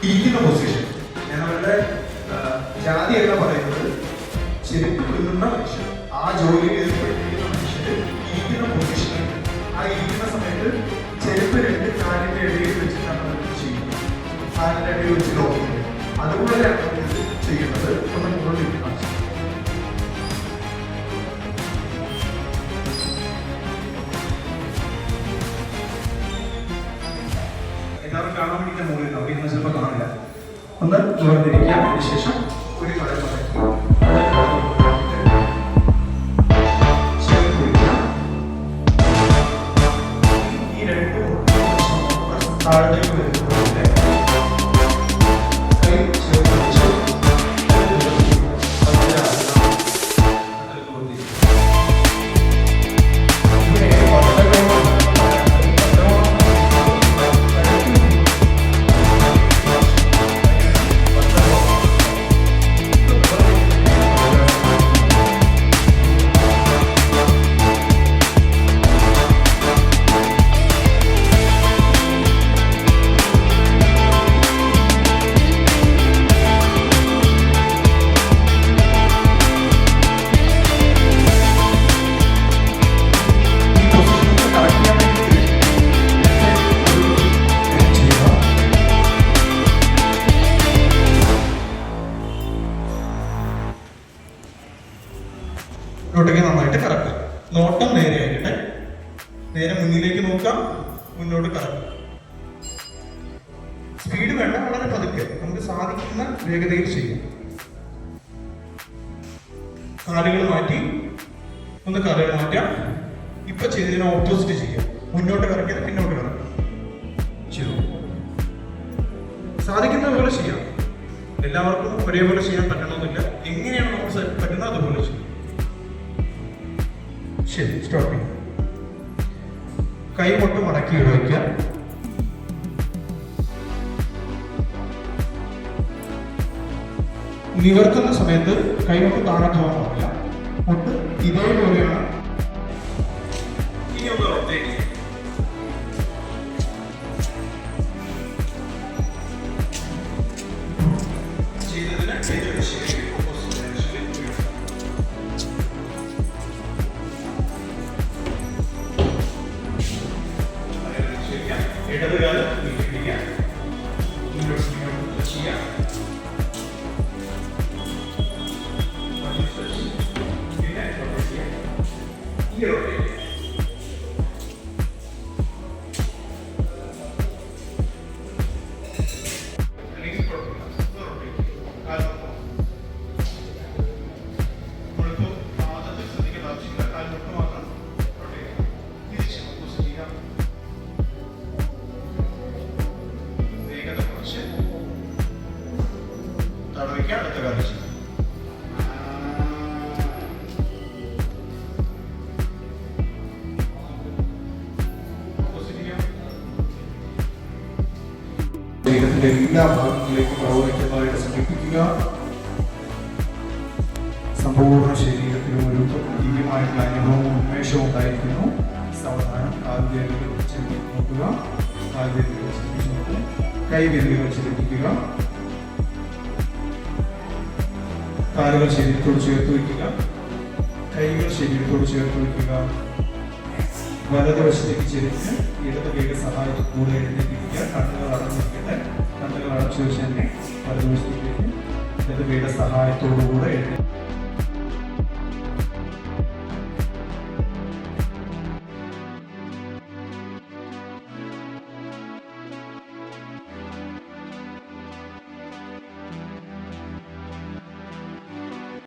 ഇരിക്കുന്ന പൊസിഷൻ. ഞങ്ങളുടെ ജാതിയല്ല പറയുന്നത്, ചെരുപ്പ് ഇടുന്ന മനുഷ്യർ, ആ ജോലി ചെയ്തിരിക്കുന്ന മനുഷ്യർ ഇരിക്കുന്ന പൊസിഷനിൽ, ആ ഇരിക്കുന്ന സമയത്ത് ചെരുപ്പ് രണ്ട് കാലിന്റെ ഇടയിൽ വെച്ചിട്ടാണ് അവർ ചെയ്യുന്നത്. കാലിന്റെ ഇടയിൽ വെച്ച് ലോക്ക് ചെയ്യുന്നത്. അതുപോലെയാണ് ഇത് ചെയ്യുന്നത്. ഒന്ന് മുകളിലേക്ക് കാണിച്ചു. എല്ലാവരും കാണാൻ വേണ്ടി ഞാൻ മുകളിൽ അവിടെ ഇന്ന് ചിലപ്പോൾ കാണില്ല. ഒന്ന് നിവർന്നിരിക്കുക. അതിനുശേഷം ഒരു കടൽ ഈ രണ്ട് താഴേക്ക് വരുന്നതിന്റെ കൈ ചേർത്ത് ഇങ്ങോട്ടേക്ക് നന്നായിട്ട് കറക്കുക. നോട്ടം നേരെ ആയിട്ട് നേരെ മുന്നിലേക്ക് നോക്കാം, മുന്നോട്ട് കറക്കുക. സ്പീഡ് വേണ്ട, വളരെ പതുക്കെ നമുക്ക് സാധിക്കുന്ന വേഗതയിൽ ചെയ്യാം. കാലുകൾ മാറ്റി, ഒന്ന് കാലുകൾ മാറ്റാം. ഇപ്പൊ ചെയ്തതിന് ഓപ്പോസിറ്റ് ചെയ്യാം. മുന്നോട്ട് കറക്കിയത് പിന്നോട്ട് കറക്കുക. ചെയ്തു. സാധിക്കുന്ന പോലെ ചെയ്യാം. എല്ലാവർക്കും ഒരേപോലെ ചെയ്യാൻ പറ്റണമെന്നില്ല. എങ്ങനെയാണ് നമുക്ക് പറ്റുന്നത് അതുപോലെ ചെയ്യാം. ശരി, സ്റ്റോപ്പ് ചെയ്യാം. കൈമുട്ട് മടക്കി വയ്ക്കുക. നിവർത്തുന്ന സമയത്ത് കൈമുട്ട് താഴെ പോകാൻ പാടില്ല. മുട്ട് ഇതേപോലെയാണ്. ഇനി ഒന്ന് റൊട്ടേറ്റ് ചെയ്യാം. ചെയ്തതിന് ശേഷം ഇടതുകാലം നീട്ടിപ്പിടിക്കാം. മുന്നോട്ട് ചെയ്യാം. പിന്നെ റൊട്ടേറ്റ് ചെയ്യാം. ഈ റൊട്ടേറ്റ് ചെയ്യാം. അല്ലെങ്കിൽ കുഴപ്പമില്ല. റൊട്ടേറ്റ് ചെയ്യാം. കാലൊപ്പം നമ്മളിപ്പോൾ പാദത്തിൽ ശ്രദ്ധിക്കേണ്ട ആവശ്യമില്ല. കാലൊട്ട് മാത്രം റൊട്ടേറ്റ് ചെയ്യാം. തിരിച്ച് ഓപ്പോസിറ്റ് ചെയ്യാം. തടവിക്കാൻ അടുത്ത കാര്യം ചെയ്യാം. ശരീരത്തിന്റെ എല്ലാ ഭാഗങ്ങളിലേക്കും പ്രവഹിക്കുന്നതായിട്ട് സങ്കല്പിക്കുക. സമ്പൂർണ്ണ ശരീരത്തിലും ഒരു ദിവ്യമായിട്ടുള്ള അനുഭവവും ഉന്മേഷവും ഉണ്ടായിരിക്കുന്നു. സാവധാനം കാൽവേരുകൾ വെച്ച് നോക്കുക. കാൽവേരുകൾ വെച്ച് നോക്കുക. കൈവേരുകൾ വെച്ച് ലഭിക്കുക. കാലുകൾ ശരീരത്തോട് ചേർത്ത് വയ്ക്കുക. കൈകൾ ശരീരത്തോട് ചേർത്ത് വയ്ക്കുക. വലതുവശത്തേക്ക് ചെരിഞ്ഞ് ഇടത് കൈയുടെ സഹായത്തോടെ എഴുന്നേൽപ്പിക്കുക. കണ്ണുകൾ അടഞ്ഞിരിക്കട്ടെ. കണ്ണുകൾ അടച്ചു വെച്ച് തന്നെ വലതുവശത്തേക്ക് ഇടത് കൈയുടെ സഹായത്തോടുകൂടെ എഴുന്നേൽപ്പിക്കുക.